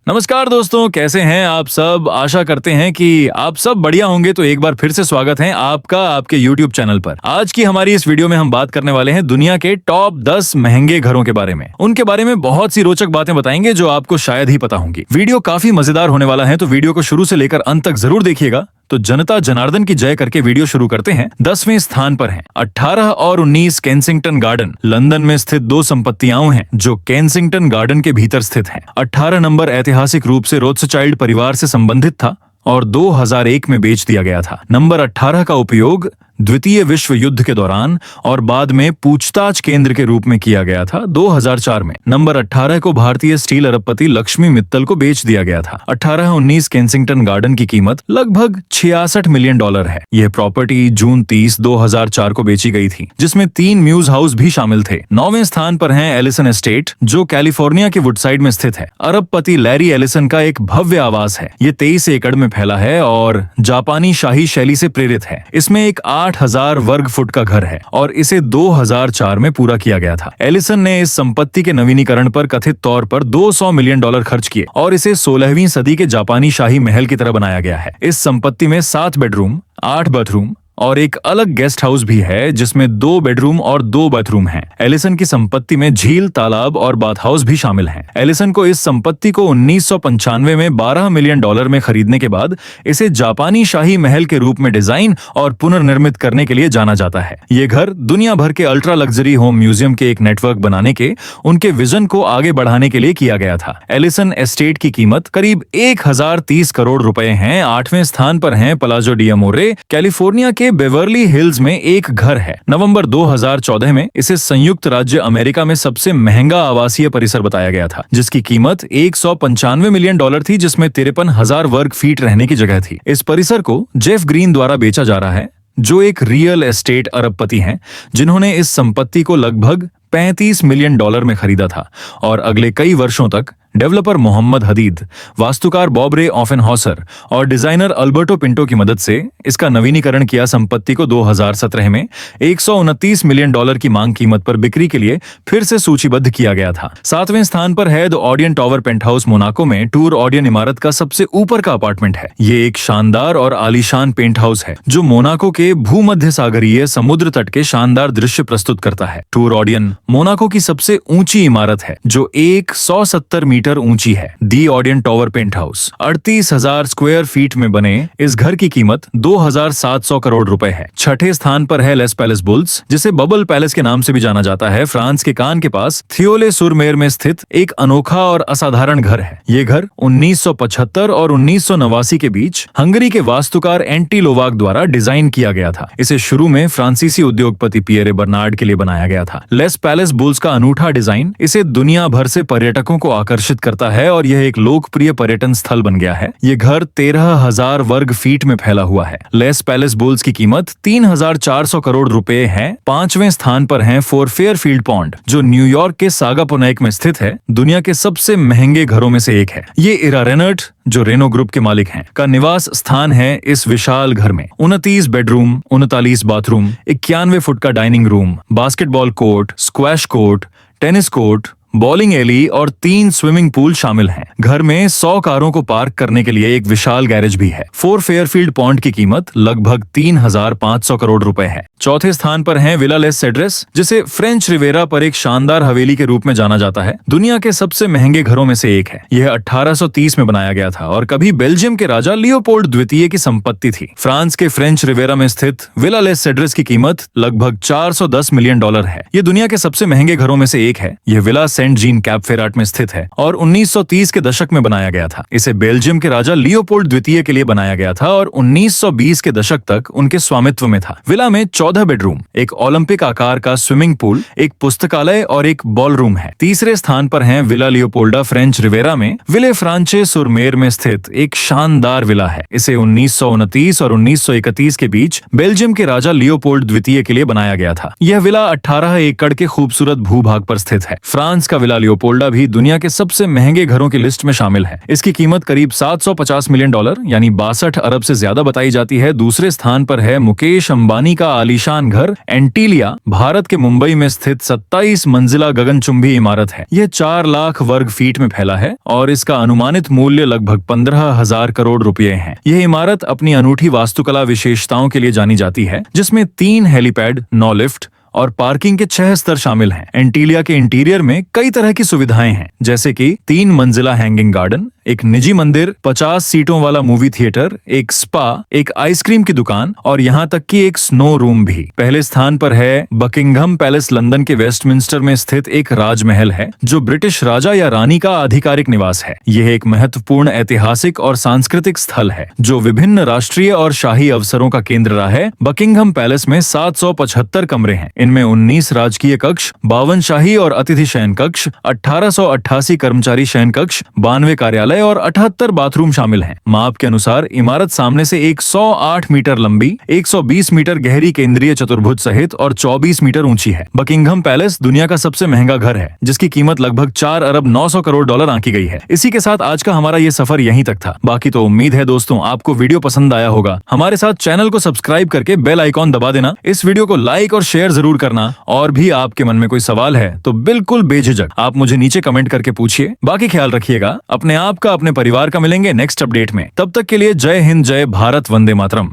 नमस्कार दोस्तों, कैसे हैं आप सब। आशा करते हैं कि आप सब बढ़िया होंगे। तो एक बार फिर से स्वागत है आपका आपके YouTube चैनल पर। आज की हमारी इस वीडियो में हम बात करने वाले हैं दुनिया के टॉप 10 महंगे घरों के बारे में। उनके बारे में बहुत सी रोचक बातें बताएंगे जो आपको शायद ही पता होंगी। वीडियो काफी मजेदार होने वाला है, तो वीडियो को शुरू से लेकर अंत तक जरूर देखिएगा। तो जनता जनार्दन की जय करके वीडियो शुरू करते हैं। 10वें स्थान पर हैं 18 और 19 केंसिंगटन गार्डन। लंदन में स्थित दो संपत्तियां हैं जो केंसिंगटन गार्डन के भीतर स्थित हैं। 18 नंबर ऐतिहासिक रूप से रोथस्चाइल्ड परिवार से संबंधित था और 2001 में बेच दिया गया था। नंबर 18 का उपयोग द्वितीय विश्व युद्ध के दौरान और बाद में पूछताछ केंद्र के रूप में किया गया था 2004 में। नंबर 18 को भारतीय स्टील अरबपति लक्ष्मी मित्तल को बेच दिया गया था। 18-19 केंसिंगटन गार्डन की कीमत लगभग $66 मिलियन है। यह प्रॉपर्टी जून 30, 2004 को बेची गई थी, जिसमें 3 म्यूज हाउस भी शामिल थे। 9वें स्थान पर है एलिसन एस्टेट, जो कैलिफोर्निया के वुडसाइड में स्थित है। अरबपति लैरी एलिसन का एक भव्य आवास है। ये 23 एकड़ में फैला है और जापानी शाही शैली से प्रेरित है। इसमें एक 8,000 वर्ग फुट का घर है और इसे 2004 में पूरा किया गया था। एलिसन ने इस संपत्ति के नवीनीकरण पर कथित तौर पर $200 मिलियन खर्च किए और इसे 16वीं सदी के जापानी शाही महल की तरह बनाया गया है। इस संपत्ति में 7 बेडरूम, 8 बाथरूम और एक अलग गेस्ट हाउस भी है, जिसमें 2 बेडरूम और 2 बाथरूम हैं। एलिसन की संपत्ति में झील, तालाब और बाथ हाउस भी शामिल हैं। एलिसन को इस संपत्ति को 1995 में $12 मिलियन में खरीदने के बाद इसे जापानी शाही महल के रूप में डिजाइन और पुनर्निर्मित करने के लिए जाना जाता है। ये घर दुनिया भर के अल्ट्रा लग्जरी होम म्यूजियम के एक नेटवर्क बनाने के उनके विजन को आगे बढ़ाने के लिए किया गया था। एलिसन एस्टेट की कीमत करीब 1030 करोड़ रुपए है। 8वें स्थान पर है पलाजो डी अमोरे। कैलिफोर्निया के बेवर्ली हिल्स में एक घर है। नवंबर 2014 में इसे संयुक्त राज्य अमेरिका में सबसे महंगा आवासीय परिसर बताया गया था, जिसकी कीमत $195 मिलियन थी, जिसमें 53,000 वर्ग फीट रहने की जगह थी। इस परिसर को जेफ ग्रीन द्वारा बेचा जा रहा है, जो एक रियल एस्टेट अरबपति हैं, जिन्होंने इस संपत्ति को लगभग $35 मिलियन में खरीदा था और अगले कई वर्षों तक डेवलपर मोहम्मद हदीद, वास्तुकार बॉब रे ऑफेनहॉसर और डिजाइनर अल्बर्टो पिंटो की मदद से इसका नवीनीकरण किया। संपत्ति को 2017 में $129 मिलियन की मांग कीमत पर बिक्री के लिए फिर से सूचीबद्ध किया गया था। 7वें स्थान पर है द ऑडियन टावर पेंटहाउस मोनाको में। टूर ऑडियन इमारत का सबसे ऊपर का अपार्टमेंट है। ये एक शानदार और आलीशान पेंट हाउस है जो मोनाको के भूमध्य सागरीय समुद्र तट के शानदार दृश्य प्रस्तुत करता है। टूर ऑडियन मोनाको की सबसे ऊंची इमारत है जो 170 मीटर ऊंची है। दी ऑडियन tower penthouse 38,000 square feet में बने इस घर की कीमत 2,700 करोड़ रुपए है। 6ठे स्थान पर है लेस पैलेस बुल्स, जिसे बबल पैलेस के नाम से भी जाना जाता है। फ्रांस के कान के पास थियोले सुर मेर में स्थित एक अनोखा और असाधारण घर है। ये घर 1975 और 1989 के बीच हंगरी के वास्तुकार एंटी लोवाक द्वारा डिजाइन किया गया था। इसे शुरू में फ्रांसीसी उद्योगपति पियरे बर्नार्ड के लिए बनाया गया था। लेस पैलेस बुल्स का अनूठा डिजाइन इसे दुनिया भर से पर्यटकों को आकर्षित करता है और यह एक लोकप्रिय पर्यटन स्थल बन गया है। ये घर 13,000 वर्ग फीट में फैला हुआ है। लेस पैलेस बुल्स की कीमत 3,400 करोड़ रुपए है। 5वें स्थान पर है फोर फेयरफील्ड पॉन्ड, जो न्यूयॉर्क के सागापोनेक में स्थित है। दुनिया के सबसे महंगे घरों में से एक है। ये इरा रेनर्ट, जो रेनो ग्रुप के मालिक हैं, का निवास स्थान है। इस विशाल घर में 29 बेडरूम, 39 बाथरूम, 91 फुट का dining room, basketball court, squash court, tennis court, bowling alley और 3 स्विमिंग पूल शामिल हैं। घर में 100 कारों को पार्क करने के लिए एक विशाल गैरेज भी है। फोर फेयरफील्ड पॉन्ड की कीमत लगभग 3,500 करोड़ रुपए है। 4थे स्थान पर है विला लेस सेड्रेस, जिसे फ्रेंच रिवेरा पर एक शानदार हवेली के रूप में जाना जाता है। दुनिया के सबसे महंगे घरों में से एक है। यह 1830 में बनाया गया था और कभी बेल्जियम के राजा लियोपोल्ड द्वितीय की संपत्ति थी। फ्रांस के फ्रेंच रिवेरा में स्थित विला लेस सेड्रेस की कीमत लगभग $410 मिलियन है। यह दुनिया के सबसे महंगे घरों में से एक है। यह villa Saint Jean Cap Ferrat में स्थित है और 1930 के दशक में बनाया गया था। इसे बेल्जियम के राजा लियोपोल्ड द्वितीय के लिए बनाया गया था और 1920 के दशक तक उनके स्वामित्व में था। विला में 14 बेडरूम, एक ओलंपिक आकार का स्विमिंग पूल, एक पुस्तकालय और एक बॉल रूम है। 3रे स्थान पर है विला लियोपोल्डा फ्रेंच रिवेरा में विले फ्रांचे सुर मेर में स्थित एक शानदार विला है। इसे 1929 और 1931 के बीच बेल्जियम के राजा लियोपोल्ड द्वितीय के लिए बनाया गया था। यह विला 18 एकड़ के खूबसूरत भूभाग पर स्थित है। फ्रांस का विला लियोपोल्डा भी दुनिया के सबसे महंगे घरों की लिस्ट में शामिल है। इसकी कीमत करीब $750 मिलियन यानी 62 अरब से ज्यादा बताई जाती है। दूसरे स्थान पर है मुकेश अंबानी का आलीशान आलीशान घर एंटीलिया भारत के मुंबई में स्थित 27 मंजिला गगनचुंबी इमारत है। यह 4 लाख वर्ग फीट में फैला है और इसका अनुमानित मूल्य लगभग 15,000 करोड़ रुपए है। यह इमारत अपनी अनूठी वास्तुकला विशेषताओं के लिए जानी जाती है, जिसमें 3 हेलीपैड, 9 लिफ्ट और पार्किंग के 6 स्तर शामिल हैं। एंटीलिया के इंटीरियर में कई तरह की सुविधाएं हैं, जैसे कि 3 मंजिला हैंगिंग गार्डन, एक निजी मंदिर, 50 सीटों वाला मूवी थिएटर, एक स्पा, एक आइसक्रीम की दुकान और यहाँ तक कि एक स्नो रूम भी। पहले स्थान पर है बकिंघम पैलेस, लंदन के वेस्टमिंस्टर में स्थित एक राजमहल है, जो ब्रिटिश राजा या रानी का आधिकारिक निवास है। यह एक महत्वपूर्ण ऐतिहासिक और सांस्कृतिक स्थल है, जो विभिन्न राष्ट्रीय और शाही अवसरों का केंद्र रहा है। बकिंघम पैलेस में 775 कमरे हैं। इनमें 19 राजकीय कक्ष, 52 शाही और अतिथि शयन कक्ष, 1888 कर्मचारी शयन कक्ष, 92 कार्यालय और 78 बाथरूम शामिल हैं। माप के अनुसार इमारत सामने से 108 मीटर लंबी, 120 मीटर गहरी केंद्रीय चतुर्भुज सहित और 24 मीटर ऊंची है। बकिंघम पैलेस दुनिया का सबसे महंगा घर है, जिसकी कीमत लगभग 4 अरब 900 करोड़ डॉलर आंकी गई है। इसी के साथ आज का हमारा ये सफर यहीं तक था। बाकी तो उम्मीद है दोस्तों आपको वीडियो पसंद आया होगा। हमारे साथ चैनल को सब्सक्राइब करके बेल आइकॉन दबा देना। इस वीडियो को लाइक और शेयर जरूर करना। और भी आपके मन में कोई सवाल है तो बिल्कुल बेझिझक आप मुझे नीचे कमेंट करके पूछिए। बाकी ख्याल रखिएगा अपने आप का, अपने परिवार का। मिलेंगे नेक्स्ट अपडेट में। तब तक के लिए जय हिंद, जय भारत, वंदे मातरम।